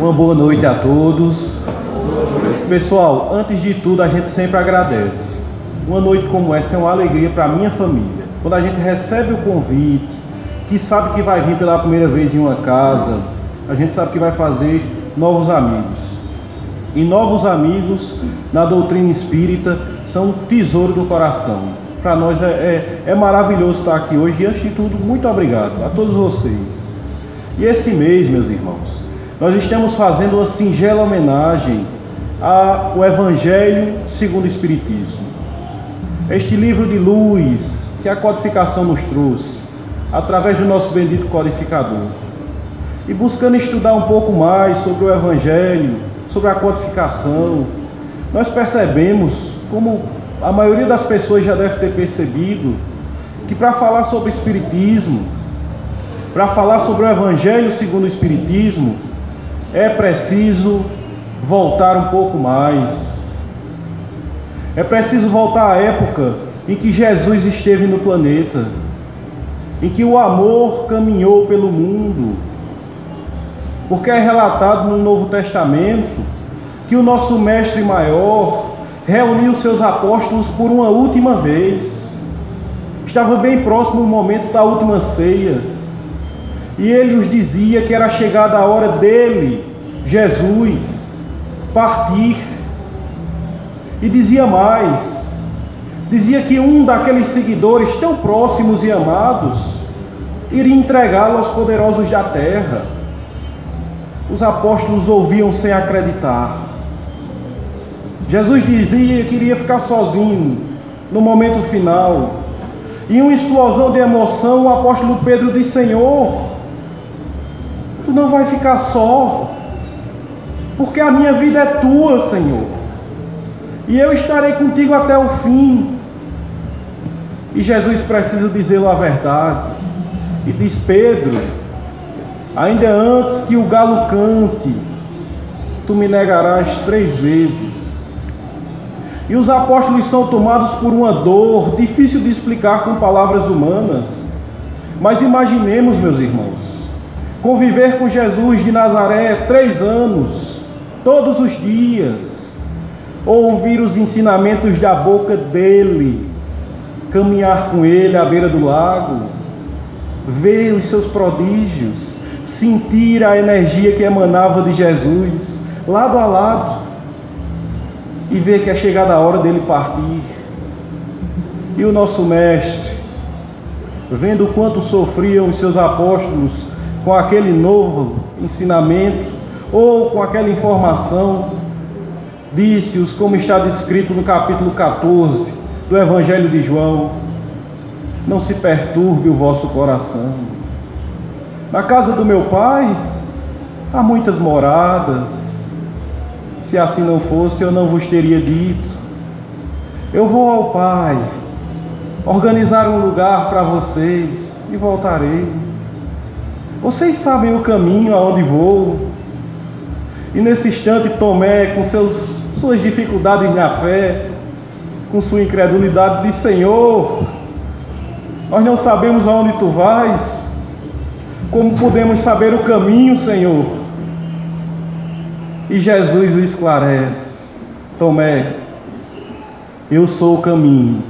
Uma boa noite a todos. Pessoal, antes de tudo a gente sempre agradece. Uma noite como essa é uma alegria para a minha família. Quando a gente recebe o convite, que sabe que vai vir pela primeira vez em uma casa, a gente sabe que vai fazer novos amigos. E novos amigos na doutrina espírita são um tesouro do coração. Para nós é maravilhoso estar aqui hoje e, antes de tudo, muito obrigado a todos vocês. E esse mês, meus irmãos, nós estamos fazendo uma singela homenagem ao Evangelho segundo o Espiritismo. Este livro de luz que a codificação nos trouxe, através do nosso bendito codificador. E buscando estudar um pouco mais sobre o Evangelho, sobre a codificação, nós percebemos, como a maioria das pessoas já deve ter percebido, que para falar sobre o Espiritismo, para falar sobre o Evangelho segundo o Espiritismo, é preciso voltar um pouco mais. É preciso voltar à época em que Jesus esteve no planeta, em que o amor caminhou pelo mundo, porque é relatado no Novo Testamento que o nosso Mestre Maior reuniu seus apóstolos por uma última vez. Estava bem próximo o momento da última ceia, e ele os dizia que era chegada a hora dele, Jesus, partir. E dizia mais, dizia que um daqueles seguidores tão próximos e amados iria entregá-lo aos poderosos da terra. Os apóstolos ouviam sem acreditar. Jesus dizia que iria ficar sozinho no momento final. E em uma explosão de emoção, o apóstolo Pedro disse: Senhor, tu não vai ficar só, porque a minha vida é tua, Senhor, e eu estarei contigo até o fim. E Jesus precisa dizê-lo a verdade, e diz: Pedro, ainda antes que o galo cante, tu me negarás 3 vezes. E os apóstolos são tomados por uma dor difícil de explicar com palavras humanas. Mas imaginemos, meus irmãos, conviver com Jesus de Nazaré 3 anos, todos os dias, ouvir os ensinamentos da boca dele, caminhar com ele à beira do lago, ver os seus prodígios, sentir a energia que emanava de Jesus, lado a lado, e ver que é chegada a hora dele partir. E o nosso Mestre, vendo o quanto sofriam os seus apóstolos com aquele novo ensinamento, ou com aquela informação, disse-os, como está descrito no capítulo 14 do Evangelho de João: não se perturbe o vosso coração. Na casa do meu Pai há muitas moradas. Se assim não fosse, eu não vos teria dito. Eu vou ao Pai, organizar um lugar para vocês, e voltarei. Vocês sabem o caminho aonde vou. E nesse instante Tomé, com suas dificuldades na fé, com sua incredulidade, disse: Senhor, nós não sabemos aonde tu vais. Como podemos saber o caminho, Senhor? E Jesus o esclarece: Tomé, eu sou o caminho,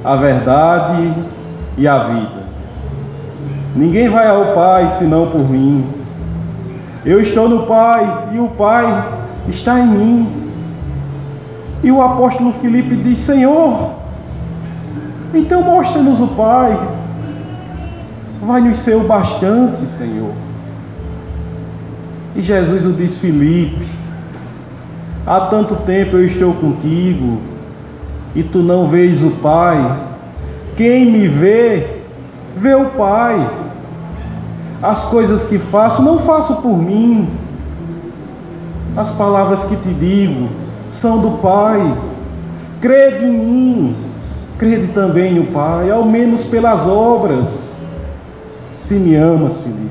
a verdade e a vida. Ninguém vai ao Pai senão por mim. Eu estou no Pai e o Pai está em mim. E o apóstolo Filipe diz: Senhor, então mostra-nos o Pai. Vai-nos ser o bastante, Senhor. E Jesus o diz: Filipe, há tanto tempo eu estou contigo e tu não vês o Pai. Quem me vê, vê o Pai. As coisas que faço, não faço por mim. As palavras que te digo são do Pai. Crede em mim, crede também no Pai, ao menos pelas obras. Se me amas, Filipe,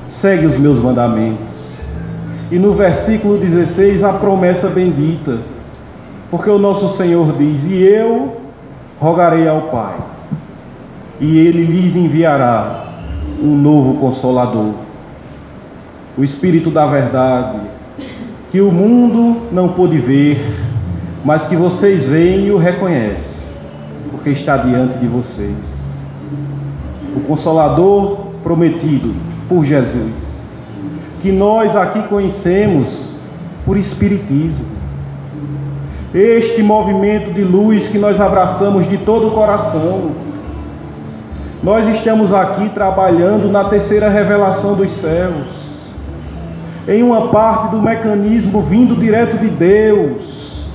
segue os meus mandamentos. E no versículo 16 a promessa bendita, porque o nosso Senhor diz: e eu rogarei ao Pai, e Ele lhes enviará um novo Consolador. o Espírito da verdade, que o mundo não pôde ver, mas que vocês veem e o reconhecem, porque está diante de vocês. O Consolador prometido por Jesus, que nós aqui conhecemos por Espiritismo. Este movimento de luz que nós abraçamos de todo o coração. Nós estamos aqui trabalhando na terceira revelação dos céus, em uma parte do mecanismo vindo direto de Deus,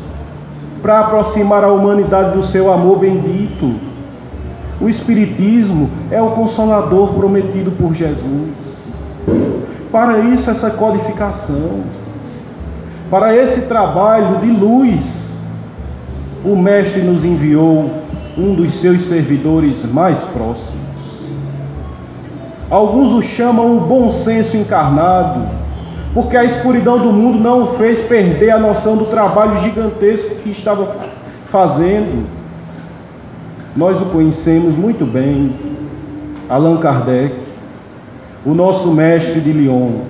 para aproximar a humanidade do seu amor bendito. O Espiritismo é o Consolador prometido por Jesus. Para isso, essa codificação, para esse trabalho de luz, o Mestre nos enviou um dos seus servidores mais próximos. Alguns o chamam o bom senso encarnado, porque a escuridão do mundo não o fez perder a noção do trabalho gigantesco que estava fazendo. Nós o conhecemos muito bem, Allan Kardec, o nosso mestre de Lyon,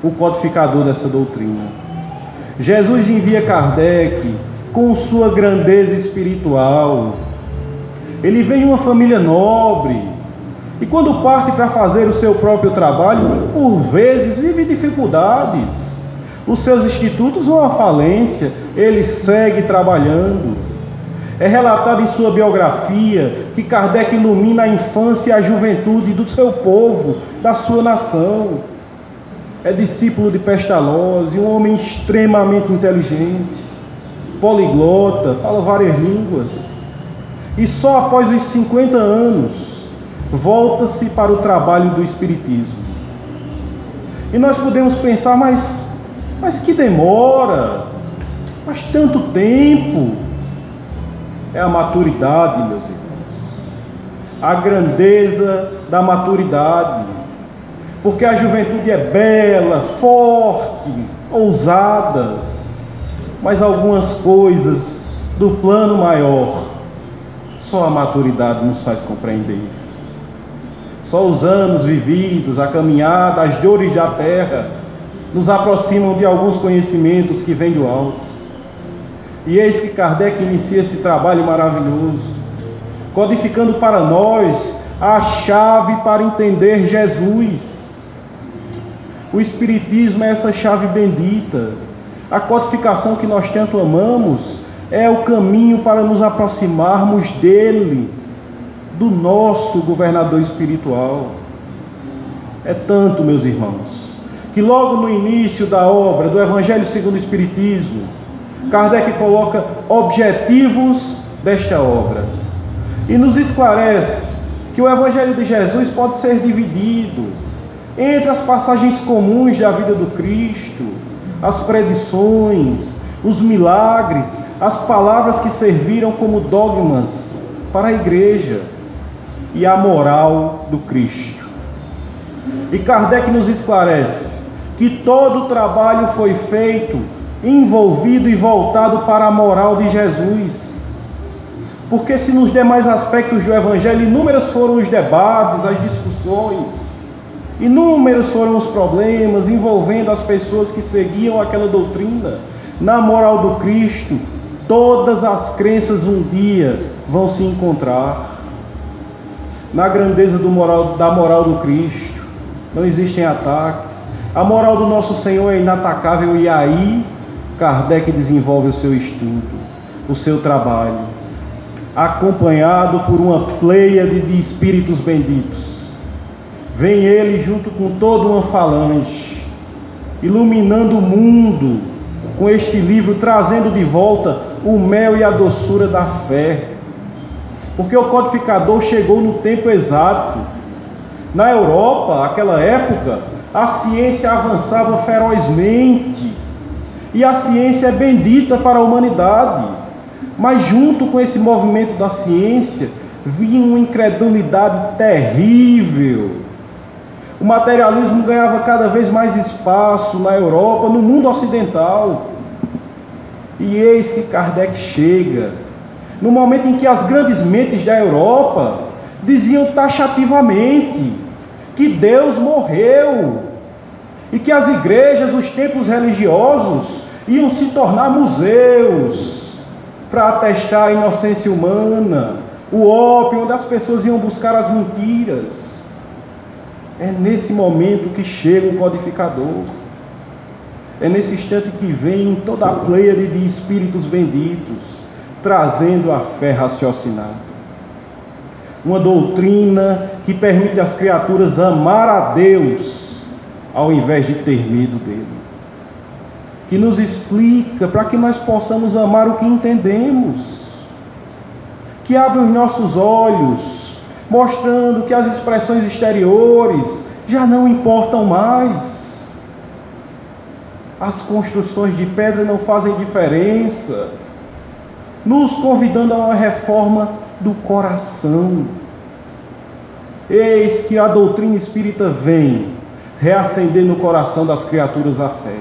o codificador dessa doutrina. Jesus envia Kardec com sua grandeza espiritual. Ele vem de uma família nobre, e quando parte para fazer o seu próprio trabalho, por vezes vive dificuldades. Os seus institutos vão à falência, ele segue trabalhando. É relatado em sua biografia que Kardec ilumina a infância e a juventude do seu povo, da sua nação. É discípulo de Pestalozzi, um homem extremamente inteligente, poliglota, fala várias línguas. E só após os 50 anos, volta-se para o trabalho do Espiritismo. E nós podemos pensar, mas que demora, mas tanto tempo. É a maturidade, meus irmãos, a grandeza da maturidade, porque a juventude é bela, forte, ousada, mas algumas coisas do plano maior, só a maturidade nos faz compreender. Só os anos vividos, a caminhada, as dores da terra, nos aproximam de alguns conhecimentos que vêm do alto. E eis que Kardec inicia esse trabalho maravilhoso, codificando para nós a chave para entender Jesus. O Espiritismo é essa chave bendita. A codificação que nós tanto amamos é o caminho para nos aproximarmos dele, do nosso governador espiritual. É tanto, meus irmãos, que logo no início da obra do Evangelho segundo o Espiritismo, Kardec coloca objetivos desta obra e nos esclarece que o Evangelho de Jesus pode ser dividido entre as passagens comuns da vida do Cristo, as predições, os milagres, as palavras que serviram como dogmas para a igreja e a moral do Cristo. E Kardec nos esclarece que todo o trabalho foi feito envolvido e voltado para a moral de Jesus. Porque se nos demais aspectos do Evangelho inúmeros foram os debates, as discussões, inúmeros foram os problemas envolvendo as pessoas que seguiam aquela doutrina, na moral do Cristo, todas as crenças um dia vão se encontrar. Na grandeza da moral do Cristo, não existem ataques. A moral do nosso Senhor é inatacável e aí Kardec desenvolve o seu estudo, o seu trabalho, acompanhado por uma pleiade de espíritos benditos. Vem ele junto com toda uma falange, iluminando o mundo com este livro, trazendo de volta o mel e a doçura da fé. Porque o codificador chegou no tempo exato. Na Europa, naquela época, a ciência avançava ferozmente. E a ciência é bendita para a humanidade. Mas junto com esse movimento da ciência, vinha uma incredulidade terrível. O materialismo ganhava cada vez mais espaço na Europa, no mundo ocidental. E eis que Kardec chega, no momento em que as grandes mentes da Europa diziam taxativamente que Deus morreu, e que as igrejas, os templos religiosos, iam se tornar museus para atestar a inocência humana, o ópio, onde as pessoas iam buscar as mentiras. É nesse momento que chega o codificador. É nesse instante que vem toda a pleiade de espíritos benditos, trazendo a fé raciocinada. Uma doutrina que permite às criaturas amar a Deus, ao invés de ter medo dele. Que nos explica para que nós possamos amar o que entendemos. Que abre os nossos olhos, mostrando que as expressões exteriores já não importam mais. As construções de pedra não fazem diferença, nos convidando a uma reforma do coração. Eis que a doutrina espírita vem reacender no coração das criaturas a fé.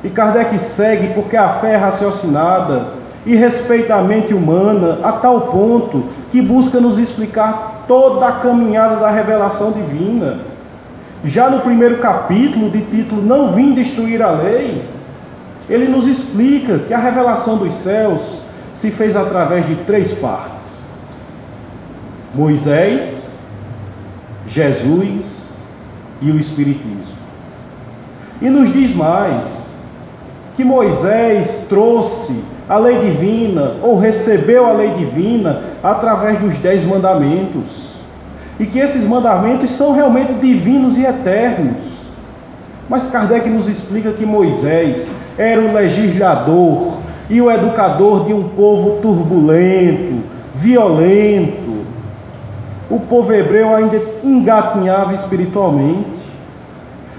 E Kardec segue porque a fé é raciocinada e respeita a mente humana a tal ponto que busca nos explicar toda a caminhada da revelação divina. Já no primeiro capítulo, de título Não Vim Destruir a Lei, ele nos explica que a revelação dos céus se fez através de 3 partes: Moisés, Jesus e o Espiritismo. E nos diz mais, que Moisés trouxe a lei divina, ou recebeu a lei divina, através dos 10 mandamentos. E que esses mandamentos são realmente divinos e eternos. Mas Kardec nos explica que Moisés era o legislador e o educador de um povo turbulento, violento. O povo hebreu ainda engatinhava espiritualmente.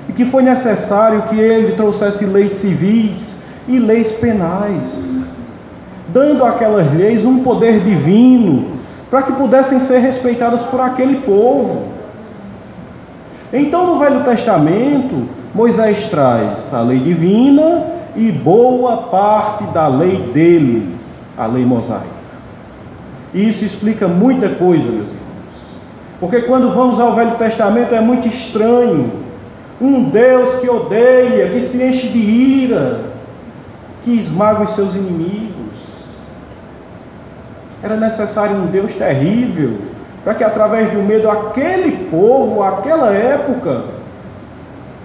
E que foi necessário que ele trouxesse leis civis e leis penais, dando àquelas leis um poder divino, para que pudessem ser respeitadas por aquele povo. Então, no Velho Testamento, Moisés traz a lei divina e boa parte da lei dele, a lei mosaica. E isso explica muita coisa, meus irmãos. Porque quando vamos ao Velho Testamento é muito estranho. Um Deus que odeia, que se enche de ira, que esmaga os seus inimigos. Era necessário um Deus terrível, para que através do medo aquele povo, aquela época,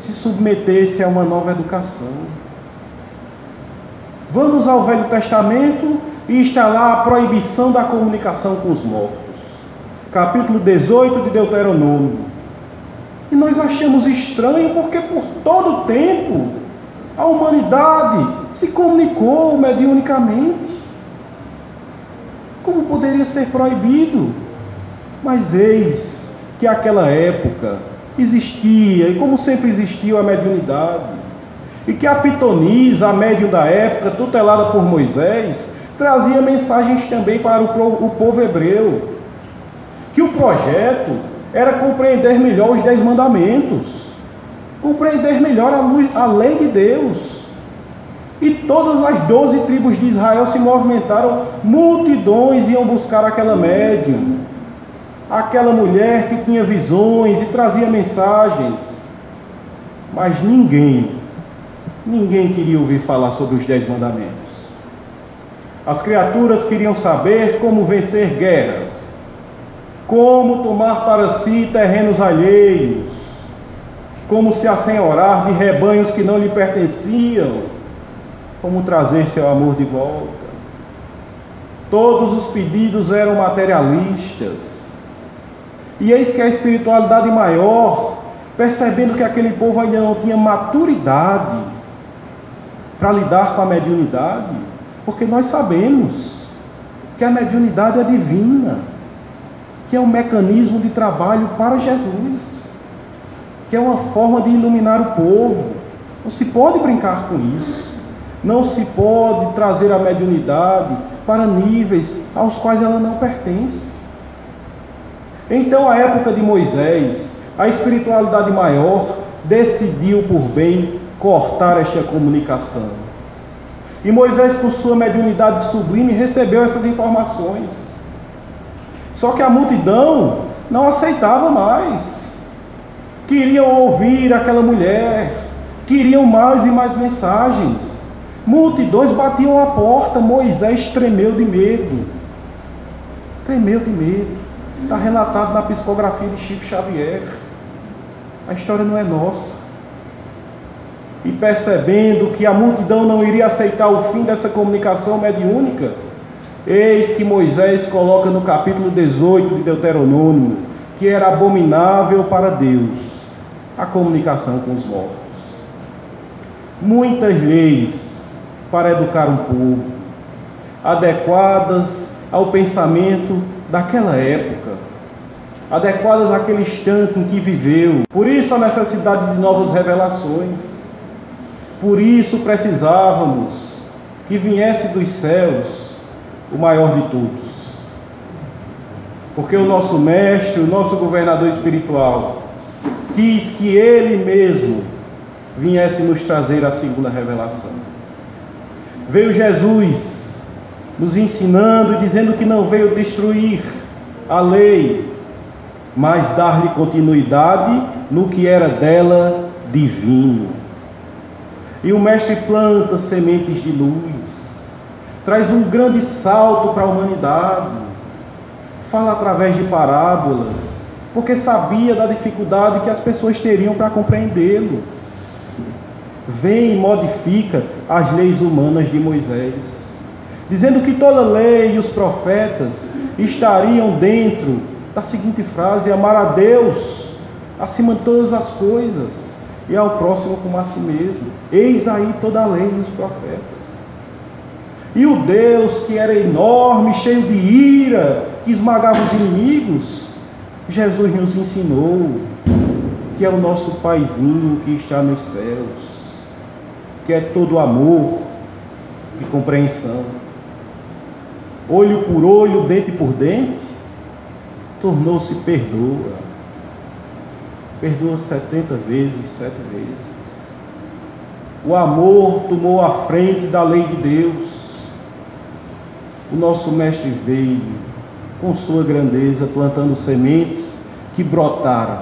se submetesse a uma nova educação. Vamos ao Velho Testamento e está lá a proibição da comunicação com os mortos. Capítulo 18 de Deuteronômio. E nós achamos estranho porque por todo o tempo a humanidade se comunicou mediunicamente. Como poderia ser proibido? Mas eis que naquela época existia, e como sempre existiu, a mediunidade. E que a pitonisa, a médium da época, tutelada por Moisés, trazia mensagens também para o povo hebreu. Que o projeto era compreender melhor os 10 mandamentos, compreender melhor a lei de Deus. E todas as 12 tribos de Israel se movimentaram, multidões iam buscar aquela médium, aquela mulher que tinha visões e trazia mensagens. Mas ninguém queria ouvir falar sobre os 10 mandamentos. As criaturas queriam saber como vencer guerras, como tomar para si terrenos alheios, como se assenhorar de rebanhos que não lhe pertenciam, como trazer seu amor de volta. Todos os pedidos eram materialistas. E eis que a espiritualidade maior, percebendo que aquele povo ainda não tinha maturidade para lidar com a mediunidade, porque nós sabemos que a mediunidade é divina, que é um mecanismo de trabalho para Jesus, que é uma forma de iluminar o povo. Não se pode brincar com isso. Não se pode trazer a mediunidade para níveis aos quais ela não pertence. Então, a época de Moisés, a espiritualidade maior decidiu por bem cortar esta comunicação. E Moisés, com sua mediunidade sublime, recebeu essas informações. Só que a multidão não aceitava mais. Queriam ouvir aquela mulher, Queriam mais e mais mensagens. Multidões batiam a porta. Moisés tremeu de medo. Tremeu de medo. Está relatado na psicografia de Chico Xavier. A história não é nossa. E percebendo que a multidão não iria aceitar o fim dessa comunicação mediúnica, eis que Moisés coloca no capítulo 18 de Deuteronômio que era abominável para Deus a comunicação com os mortos. Muitas leis para educar um povo, adequadas ao pensamento daquela época, adequadas àquele instante em que viveu. Por isso a necessidade de novas revelações. Por isso precisávamos que viesse dos céus o maior de todos. Porque o nosso mestre, o nosso governador espiritual, quis que ele mesmo viesse nos trazer a segunda revelação. Veio Jesus nos ensinando e dizendo que não veio destruir a lei, mas dar-lhe continuidade no que era dela divino. E o mestre planta sementes de luz, traz um grande salto para a humanidade, fala através de parábolas, porque sabia da dificuldade que as pessoas teriam para compreendê-lo. Vem e modifica as leis humanas de Moisés, dizendo que toda lei e os profetas estariam dentro da seguinte frase: amar a Deus acima de todas as coisas e ao próximo como a si mesmo. Eis aí toda a lei e os profetas. E o Deus que era enorme, cheio de ira, que esmagava os inimigos, Jesus nos ensinou que é o nosso Paizinho que está nos céus, que é todo amor e compreensão. Olho por olho, dente por dente, tornou-se perdoa. Perdoa 70 vezes, 7 vezes. O amor tomou a frente da lei de Deus. O nosso mestre veio com sua grandeza, plantando sementes que brotaram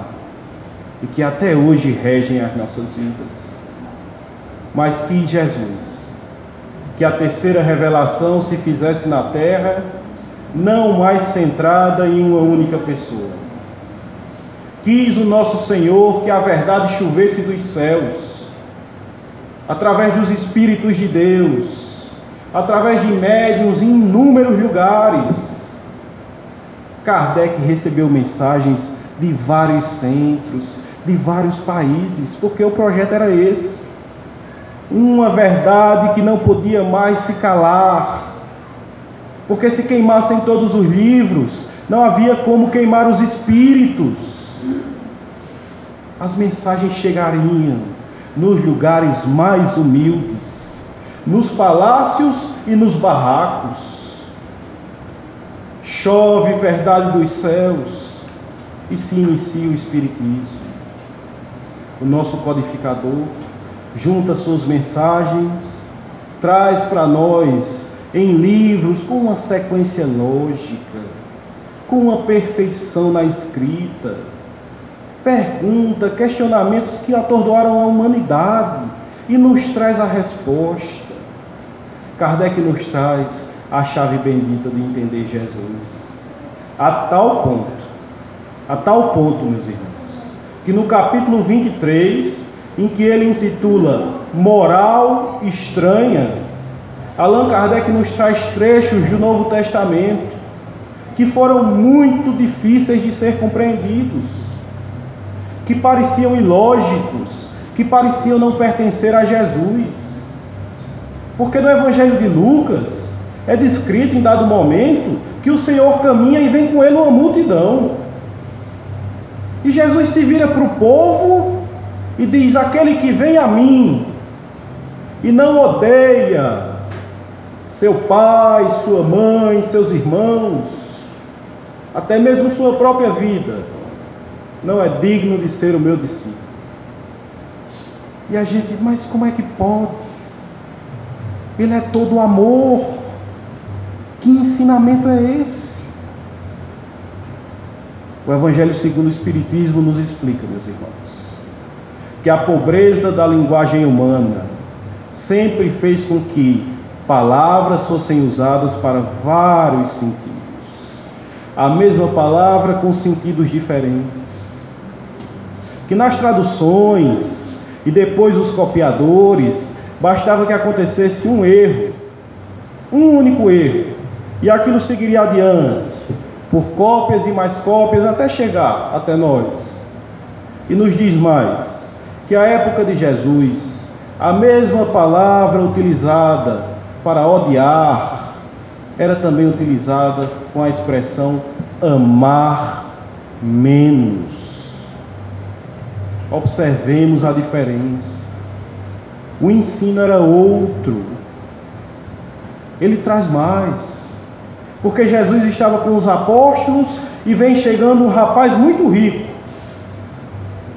e que até hoje regem as nossas vidas. Mas que Jesus, que a terceira revelação se fizesse na terra, não mais centrada em uma única pessoa. Quis o nosso Senhor que a verdade chovesse dos céus, através dos Espíritos de Deus, através de médiuns em inúmeros lugares. Kardec recebeu mensagens de vários centros, de vários países, porque o projeto era esse. Uma verdade que não podia mais se calar, porque se queimassem todos os livros, não havia como queimar os espíritos. As mensagens chegariam nos lugares mais humildes, nos palácios e nos barracos. Chove verdade dos céus e se inicia o Espiritismo. O nosso codificador junta suas mensagens, traz para nós em livros com uma sequência lógica, com uma perfeição na escrita. Pergunta, questionamentos que atordoaram a humanidade e nos traz a resposta. Kardec nos traz a chave bendita de entender Jesus. A tal ponto, meus irmãos, que no capítulo 23, em que ele intitula Moral Estranha, Allan Kardec nos traz trechos do Novo Testamento que foram muito difíceis de ser compreendidos, que pareciam ilógicos, que pareciam não pertencer a Jesus. Porque no Evangelho de Lucas é descrito em dado momento que o Senhor caminha e vem com ele uma multidão. E Jesus se vira para o povo e diz: aquele que vem a mim e não odeia seu pai, sua mãe, seus irmãos, até mesmo sua própria vida, não é digno de ser o meu discípulo. E a gente, mas como é que pode? Ele é todo amor. Que ensinamento é esse? O Evangelho segundo o Espiritismo nos explica, meus irmãos, que a pobreza da linguagem humana sempre fez com que palavras fossem usadas para vários sentidos. A mesma palavra com sentidos diferentes. Que nas traduções e depois os copiadores, bastava que acontecesse um erro, um único erro, e aquilo seguiria adiante, por cópias e mais cópias, até chegar até nós. E nos diz mais, que a época de Jesus, a mesma palavra utilizada para odiar, era também utilizada com a expressão amar menos. Observemos a diferença. O ensino era outro. Ele traz mais. Porque Jesus estava com os apóstolos e vem chegando um rapaz muito rico.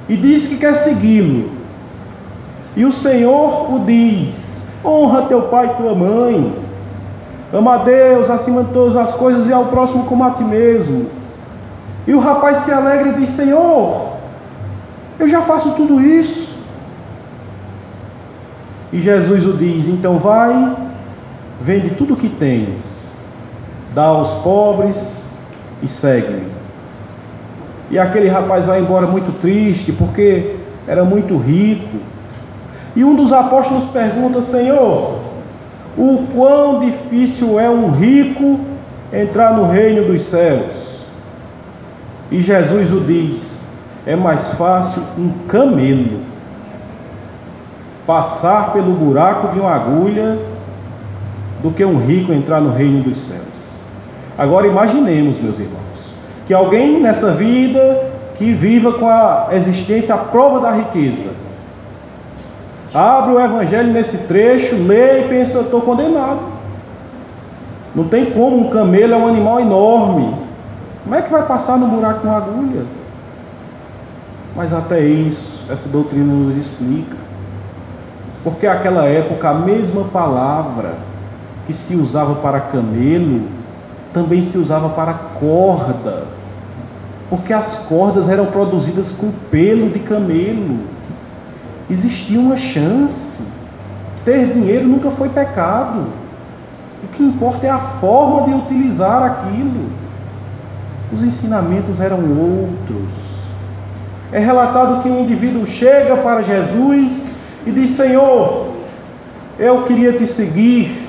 E diz que quer segui-lo. E o Senhor o diz: honra teu pai e tua mãe. Ama a Deus acima de todas as coisas e ao próximo como a ti mesmo. E o rapaz se alegra e diz: Senhor, eu já faço tudo isso. E Jesus o diz: então vai, vende tudo o que tens, dá aos pobres e segue-me. E aquele rapaz vai embora muito triste, porque era muito rico. E um dos apóstolos pergunta: Senhor, o quão difícil é um rico entrar no reino dos céus? E Jesus o diz: é mais fácil um camelo passar pelo buraco de uma agulha do que um rico entrar no reino dos céus. Agora imaginemos, meus irmãos, que alguém nessa vida que viva com a existência à prova da riqueza, abre o Evangelho nesse trecho, lê e pensa: estou condenado. Não tem como, um camelo é um animal enorme. Como é que vai passar no buraco com agulha? Mas até isso, essa doutrina nos explica. Porque naquela época a mesma palavra que se usava para camelo, também se usava para corda. Porque as cordas eram produzidas com pelo de camelo. Existia uma chance. Ter dinheiro nunca foi pecado. O que importa é a forma de utilizar aquilo. Os ensinamentos eram outros. É relatado que um indivíduo chega para Jesus e diz: Senhor, eu queria te seguir,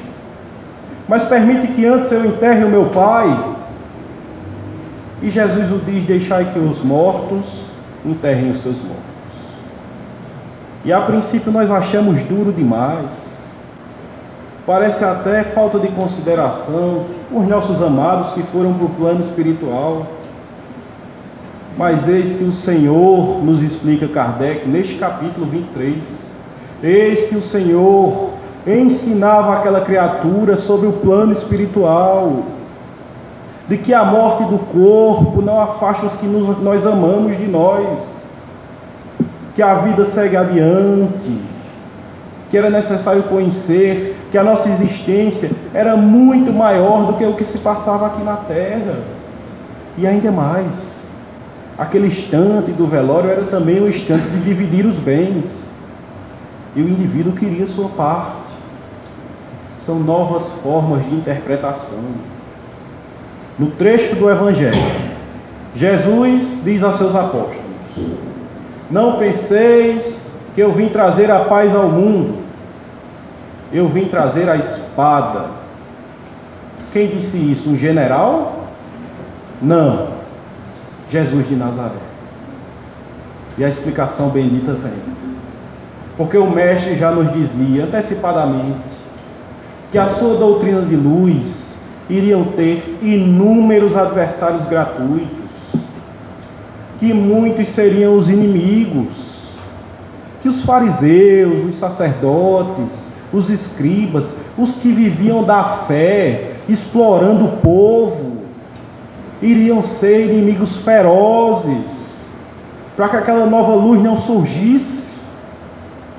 mas permite que antes eu enterre o meu pai. E Jesus o diz: deixai que os mortos enterrem os seus mortos. E a princípio nós achamos duro demais. Parece até falta de consideração os nossos amados que foram para o plano espiritual. Mas eis que o Senhor, nos explica Kardec, neste capítulo 23, eis que o Senhor ensinava aquela criatura sobre o plano espiritual, de que a morte do corpo não afasta os que nós amamos de nós, que a vida segue adiante, que era necessário conhecer que a nossa existência era muito maior do que o que se passava aqui na terra. E ainda mais, aquele instante do velório era também o instante de dividir os bens, e o indivíduo queria sua parte. São novas formas de interpretação. No trecho do Evangelho, Jesus diz a seus apóstolos: não penseis que eu vim trazer a paz ao mundo. Eu vim trazer a espada. Quem disse isso? Um general? Não. Jesus de Nazaré. E a explicação bendita vem. Porque o Mestre já nos dizia antecipadamente que a sua doutrina de luz iriam ter inúmeros adversários gratuitos, que muitos seriam os inimigos, que os fariseus, os sacerdotes, os escribas, os que viviam da fé, explorando o povo, iriam ser inimigos ferozes, para que aquela nova luz não surgisse.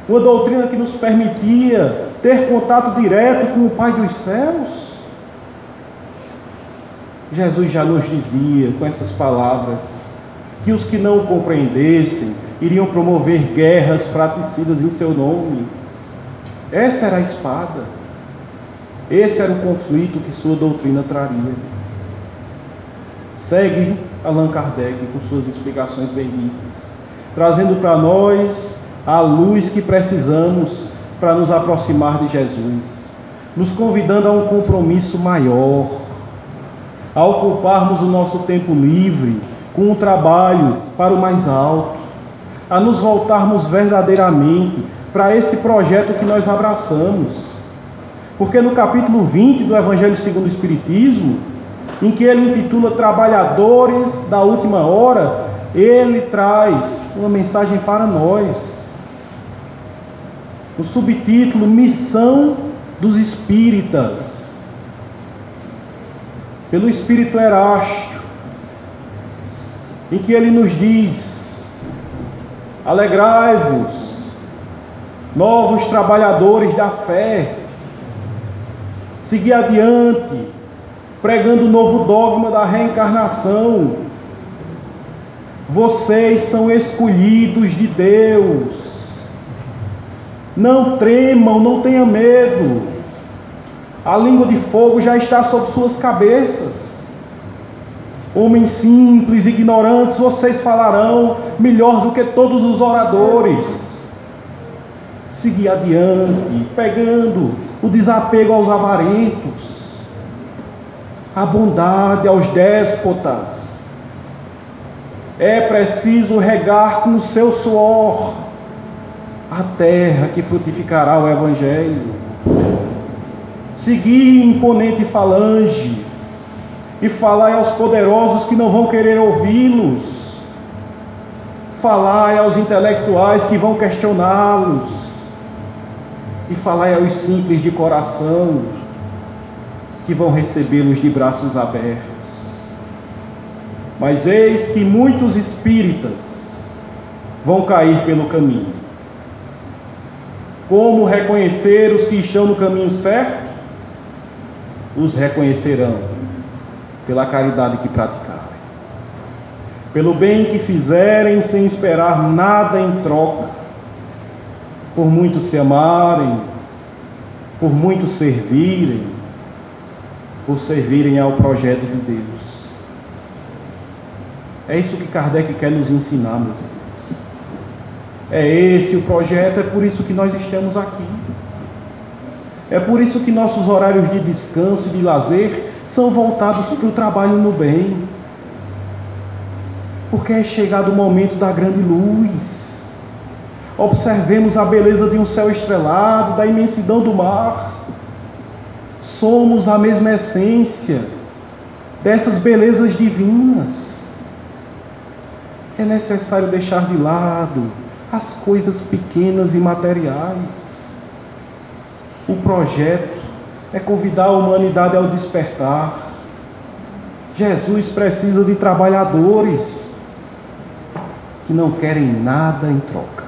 Uma doutrina que nos permitia ter contato direto com o Pai dos céus. Jesus já nos dizia com essas palavras que os que não o compreendessem iriam promover guerras fratricidas em seu nome. Essa era a espada. Esse era o conflito que sua doutrina traria. Segue Allan Kardec com suas explicações benditas, trazendo para nós a luz que precisamos para nos aproximar de Jesus, nos convidando a um compromisso maior, a ocuparmos o nosso tempo livre com um trabalho para o mais alto, a nos voltarmos verdadeiramente para esse projeto que nós abraçamos. Porque no capítulo 20 do Evangelho segundo o Espiritismo, em que ele intitula Trabalhadores da Última Hora, ele traz uma mensagem para nós. O subtítulo Missão dos Espíritas, pelo Espírito Erasto, em que ele nos diz: alegrai-vos, novos trabalhadores da fé, segui adiante, pregando o novo dogma da reencarnação. Vocês são escolhidos de Deus. Não tremam, não tenham medo. A língua de fogo já está sobre suas cabeças. Homens simples, ignorantes, vocês falarão melhor do que todos os oradores. Seguir adiante, pegando o desapego aos avarentos, a bondade aos déspotas. É preciso regar com o seu suor a terra que frutificará o Evangelho. Seguir imponente falange e falai aos poderosos que não vão querer ouvi-los. Falai aos intelectuais que vão questioná-los. E falai aos simples de coração que vão recebê-los de braços abertos. Mas eis que muitos espíritas vão cair pelo caminho. Como reconhecer os que estão no caminho certo? Os reconhecerão pela caridade que praticarem, pelo bem que fizerem sem esperar nada em troca, por muito se amarem, por muito servirem, por servirem ao projeto de Deus. É isso que Kardec quer nos ensinar, meus irmãos. É esse o projeto, é por isso que nós estamos aqui. É por isso que nossos horários de descanso e de lazer são voltados para o trabalho no bem. Porque é chegado o momento da grande luz. Observemos a beleza de um céu estrelado, da imensidão do mar. Somos a mesma essência dessas belezas divinas. É necessário deixar de lado as coisas pequenas e materiais. O projeto é convidar a humanidade ao despertar. Jesus precisa de trabalhadores que não querem nada em troca.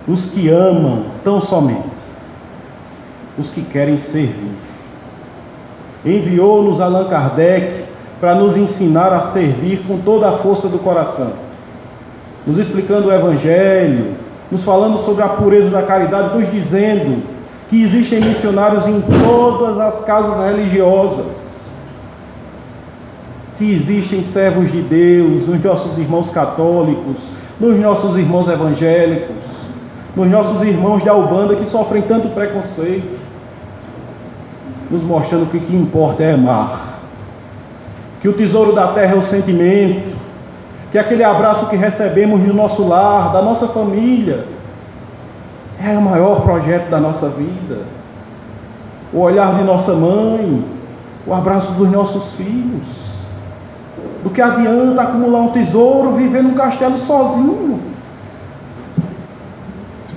Os que amam tão somente, os que querem servir. Enviou-nos Allan Kardec para nos ensinar a servir com toda a força do coração, nos explicando o Evangelho, nos falando sobre a pureza da caridade, nos dizendo que existem missionários em todas as casas religiosas, que existem servos de Deus nos nossos irmãos católicos, nos nossos irmãos evangélicos, nos nossos irmãos da Ubanda que sofrem tanto preconceito, nos mostrando que o que importa é amar, que o tesouro da terra é o sentimento, que aquele abraço que recebemos no nosso lar, da nossa família, é o maior projeto da nossa vida. O olhar de nossa mãe, o abraço dos nossos filhos. Do que adianta acumular um tesouro, viver num castelo sozinho?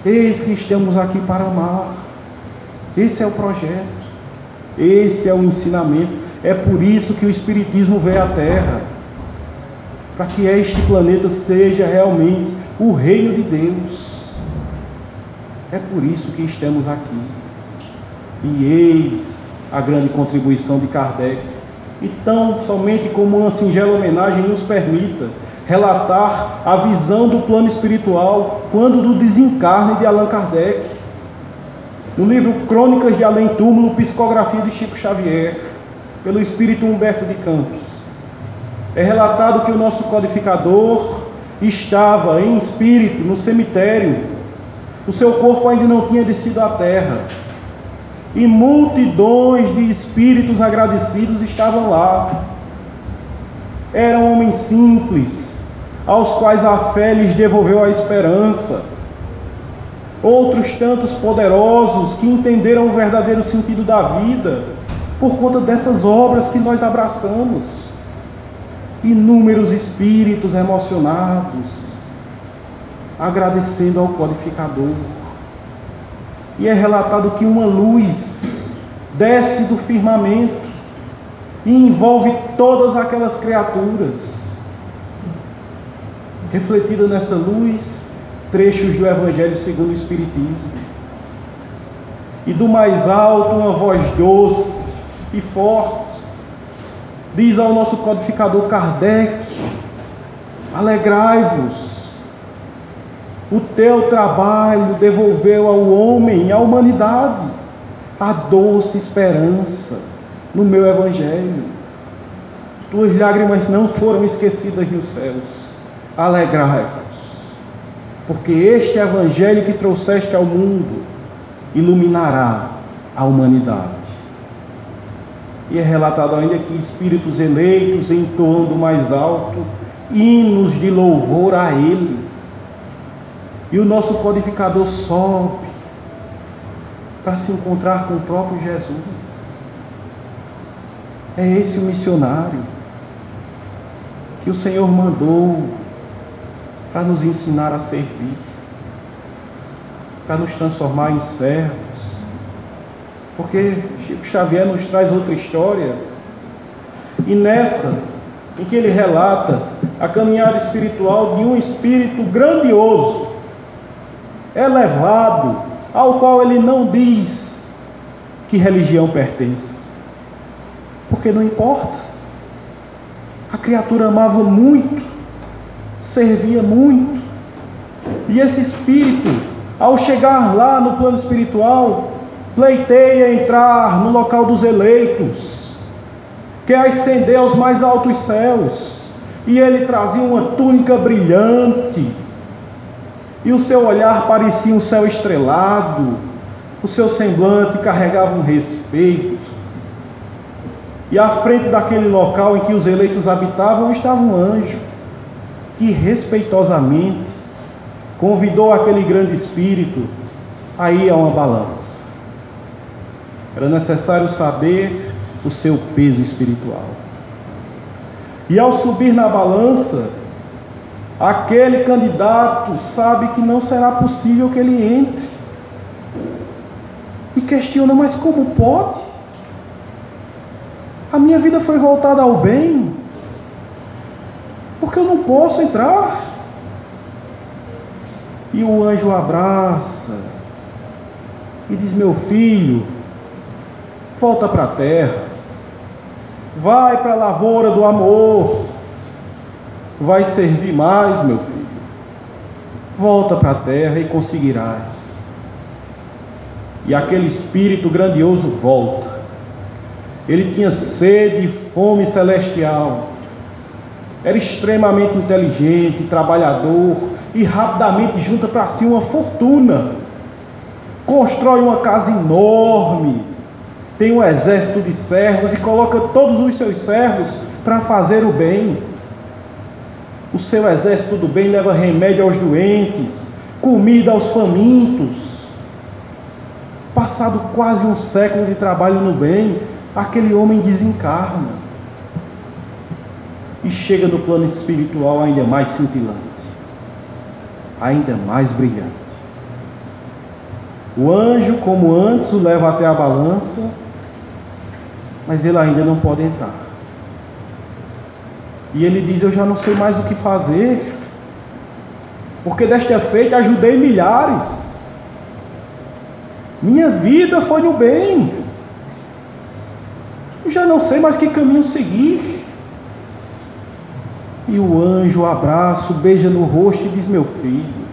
Eis que estamos aqui para amar. Esse é o projeto. Esse é o ensinamento. É por isso que o Espiritismo veio à Terra, para que este planeta seja realmente o reino de Deus. É por isso que estamos aqui. E eis a grande contribuição de Kardec. Então, somente como uma singela homenagem, nos permita relatar a visão do plano espiritual quando do desencarne de Allan Kardec. No livro Crônicas de Além Túmulo, Psicografia de Chico Xavier, pelo espírito Humberto de Campos, é relatado que o nosso codificador estava em espírito no cemitério. O seu corpo ainda não tinha descido à terra. E multidões de espíritos agradecidos estavam lá. Eram homens simples, aos quais a fé lhes devolveu a esperança. Outros tantos poderosos que entenderam o verdadeiro sentido da vida por conta dessas obras que nós abraçamos. Inúmeros espíritos emocionados, agradecendo ao codificador. E é relatado que uma luz desce do firmamento e envolve todas aquelas criaturas. Refletida nessa luz, trechos do Evangelho segundo o Espiritismo. E do mais alto, uma voz doce e forte diz ao nosso codificador Kardec: alegrai-vos, o teu trabalho devolveu ao homem e à humanidade a doce esperança no meu Evangelho. Tuas lágrimas não foram esquecidas nos céus. Alegrai-vos, porque este Evangelho que trouxeste ao mundo iluminará a humanidade. E é relatado ainda que espíritos eleitos entoam do mais alto hinos de louvor a Ele. E o nosso codificador sobe para se encontrar com o próprio Jesus. É esse o missionário que o Senhor mandou para nos ensinar a servir, para nos transformar em servos. Porque Chico Xavier nos traz outra história, e nessa, em que ele relata a caminhada espiritual de um espírito grandioso, elevado, ao qual ele não diz que religião pertence, porque não importa. A criatura amava muito, servia muito, e esse espírito, ao chegar lá no plano espiritual, pleiteia entrar no local dos eleitos, quer ascender aos mais altos céus, e ele trazia uma túnica brilhante, e o seu olhar parecia um céu estrelado, o seu semblante carregava um respeito. E à frente daquele local em que os eleitos habitavam estava um anjo, que respeitosamente convidou aquele grande espírito a ir a uma balança. Era necessário saber o seu peso espiritual. E ao subir na balança, aquele candidato sabe que não será possível que ele entre. E questiona: mas como pode? A minha vida foi voltada ao bem, porque eu não posso entrar. E o anjo abraça e diz: meu filho, volta para a terra, vai para a lavoura do amor, vai servir mais, meu filho. Volta para a terra e conseguirás. E aquele espírito grandioso volta. Ele tinha sede e fome celestial. Era extremamente inteligente, trabalhador, e rapidamente junta para si uma fortuna. Constrói uma casa enorme, tem um exército de servos e coloca todos os seus servos para fazer o bem. O seu exército do bem leva remédio aos doentes, comida aos famintos. Passado quase um século de trabalho no bem, aquele homem desencarna e chega no plano espiritual ainda mais cintilante, ainda mais brilhante. O anjo, como antes, o leva até a balança, mas ele ainda não pode entrar. E ele diz: eu já não sei mais o que fazer, porque desta feita ajudei milhares. Minha vida foi no bem. Eu já não sei mais que caminho seguir. E o anjo o abraça, o beija no rosto e diz: meu filho,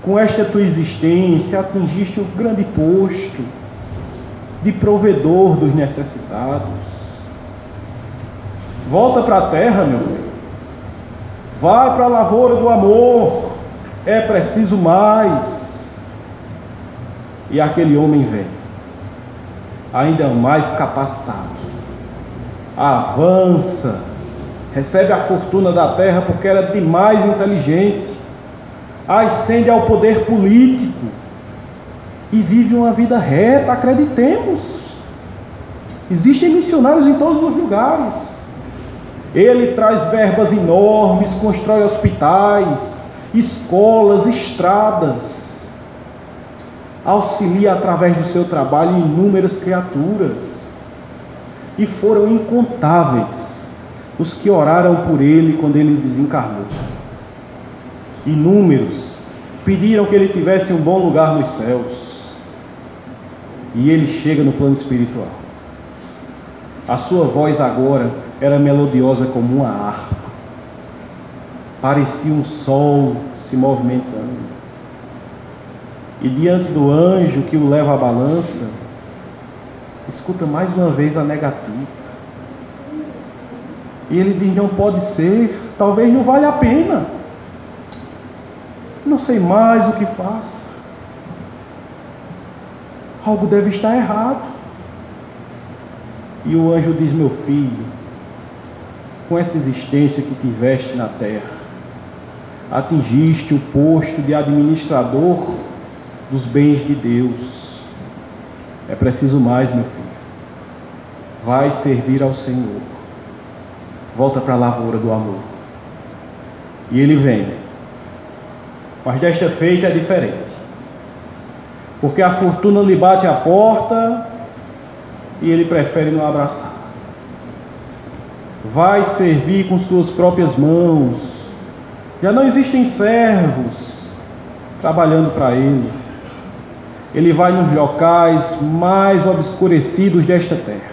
com esta tua existência atingiste um grande posto de provedor dos necessitados. Volta para a terra, meu filho. Vai para a lavoura do amor. É preciso mais. E aquele homem velho, ainda mais capacitado, avança, recebe a fortuna da terra porque era demais inteligente, ascende ao poder político e vive uma vida reta. Acreditemos, existem missionários em todos os lugares. Ele traz verbas enormes, constrói hospitais, escolas, estradas, auxilia através do seu trabalho inúmeras criaturas, e foram incontáveis os que oraram por ele quando ele desencarnou. Inúmeros pediram que ele tivesse um bom lugar nos céus, e ele chega no plano espiritual. A sua voz agora era melodiosa como uma harpa, parecia um sol se movimentando. E diante do anjo que o leva à balança, escuta mais uma vez a negativa. E ele diz: não pode ser, talvez não valha a pena, não sei mais o que faça, algo deve estar errado. E o anjo diz: meu filho, com essa existência que tiveste na terra, atingiste o posto de administrador dos bens de Deus. É preciso mais, meu filho. Vai servir ao Senhor. Volta para a lavoura do amor. E ele vem. Mas desta feita é diferente, porque a fortuna lhe bate à porta e ele prefere não abraçar. Vai servir com suas próprias mãos. Já não existem servos trabalhando para ele. Ele vai nos locais mais obscurecidos desta terra.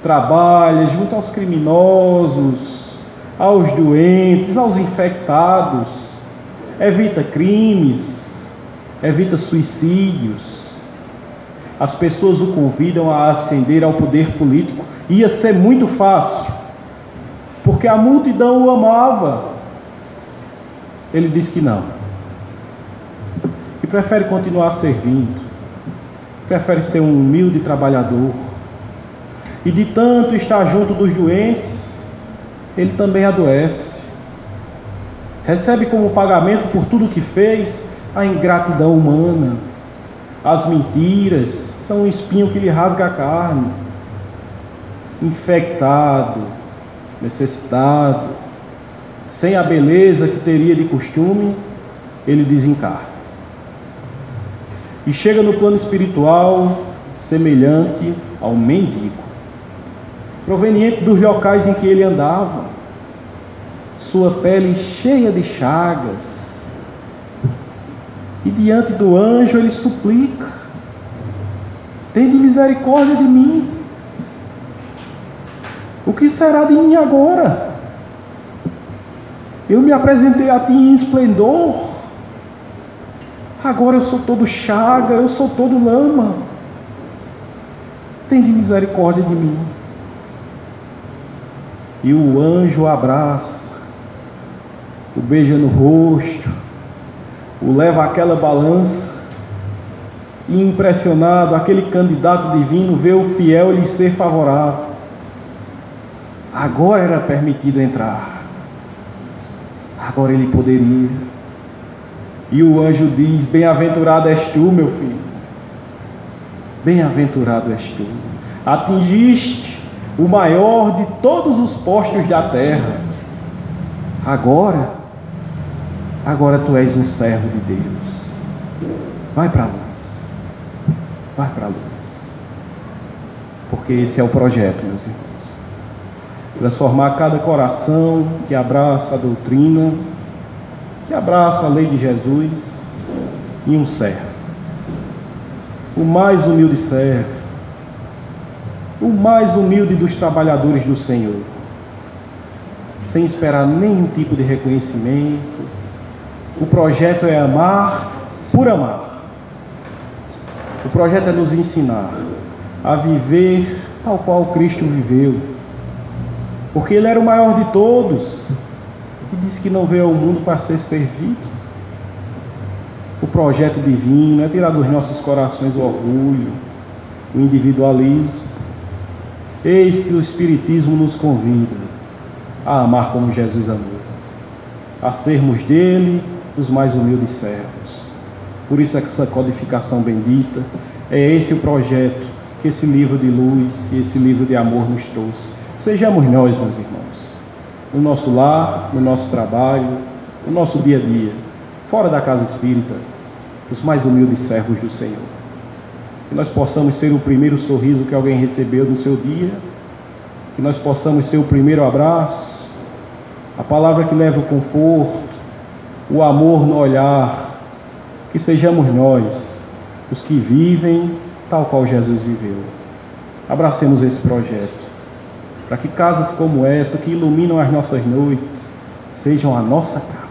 Trabalha junto aos criminosos, aos doentes, aos infectados. Evita crimes, evita suicídios. As pessoas o convidam a ascender ao poder político. Ia ser muito fácil, porque a multidão o amava. Ele diz que não, que prefere continuar servindo, prefere ser um humilde trabalhador. E de tanto estar junto dos doentes, ele também adoece. Recebe como pagamento por tudo que fez a ingratidão humana. As mentiras são um espinho que lhe rasga a carne. Infectado, necessitado, sem a beleza que teria de costume, ele desencarna. E chega no plano espiritual semelhante ao mendigo, proveniente dos locais em que ele andava, sua pele cheia de chagas, e diante do anjo ele suplica: tende misericórdia de mim. O que será de mim agora? Eu me apresentei a ti em esplendor, agora eu sou todo chaga, eu sou todo lama. Tende misericórdia de mim. E o anjo o abraça, o beija no rosto, o leva àquela balança, e impressionado, aquele candidato divino vê o fiel lhe ser favorável. Agora era permitido entrar, agora ele poderia. E o anjo diz: bem-aventurado és tu, meu filho, bem-aventurado és tu, atingiste o maior de todos os postos da terra. Agora tu és um servo de Deus. Vai para a luz, vai para a luz, porque esse é o projeto, meus irmãos. Transformar cada coração que abraça a doutrina, que abraça a lei de Jesus, em um servo. O mais humilde servo, o mais humilde dos trabalhadores do Senhor. sem esperar nenhum tipo de reconhecimento. O projeto é amar por amar. O projeto é nos ensinar a viver tal qual Cristo viveu, porque Ele era o maior de todos e disse que não veio ao mundo para ser servido. O projeto divino é tirar dos nossos corações o orgulho, o individualismo. Eis que o Espiritismo nos convida a amar como Jesus amou, a sermos dele os mais humildes servos. Por isso essa codificação bendita, é esse o projeto que esse livro de luz e esse livro de amor nos trouxe. Sejamos nós, meus irmãos, no nosso lar, no nosso trabalho, no nosso dia a dia, fora da casa espírita, os mais humildes servos do Senhor. Que nós possamos ser o primeiro sorriso que alguém recebeu no seu dia, que nós possamos ser o primeiro abraço, a palavra que leva o conforto, o amor no olhar. Que sejamos nós os que vivem tal qual Jesus viveu. Abracemos esse projeto, para que casas como essa, que iluminam as nossas noites, sejam a nossa casa.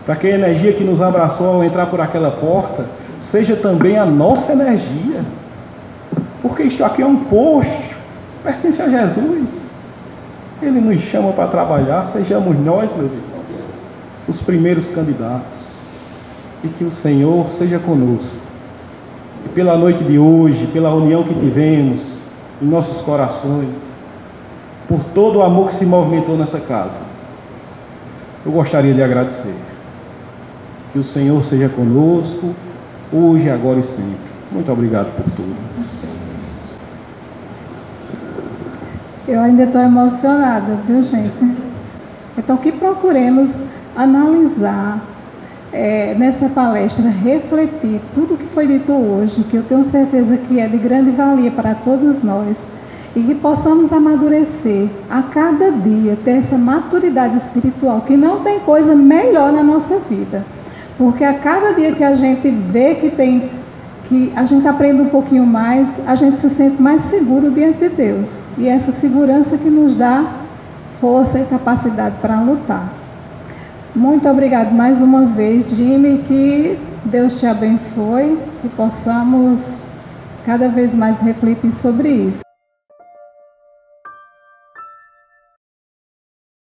Para que a energia que nos abraçou ao entrar por aquela porta, seja também a nossa energia. Porque isto aqui é um posto, pertence a Jesus. Ele nos chama para trabalhar, sejamos nós, meus irmãos, os primeiros candidatos. E que o Senhor seja conosco. E pela noite de hoje, pela união que tivemos em nossos corações, por todo o amor que se movimentou nessa casa, eu gostaria de agradecer. Que o Senhor seja conosco, hoje, agora e sempre. Muito obrigado por tudo. Eu ainda estou emocionada, viu, gente? Então, que procuremos analisar nessa palestra, refletir tudo que foi dito hoje, que eu tenho certeza que é de grande valia para todos nós, e que possamos amadurecer a cada dia, ter essa maturidade espiritual, que não tem coisa melhor na nossa vida, porque a cada dia que a gente vê que a gente aprende um pouquinho mais, a gente se sente mais seguro diante de Deus, e essa segurança que nos dá força e capacidade para lutar. Muito obrigado mais uma vez, Jimmy, que Deus te abençoe, que possamos cada vez mais refletir sobre isso.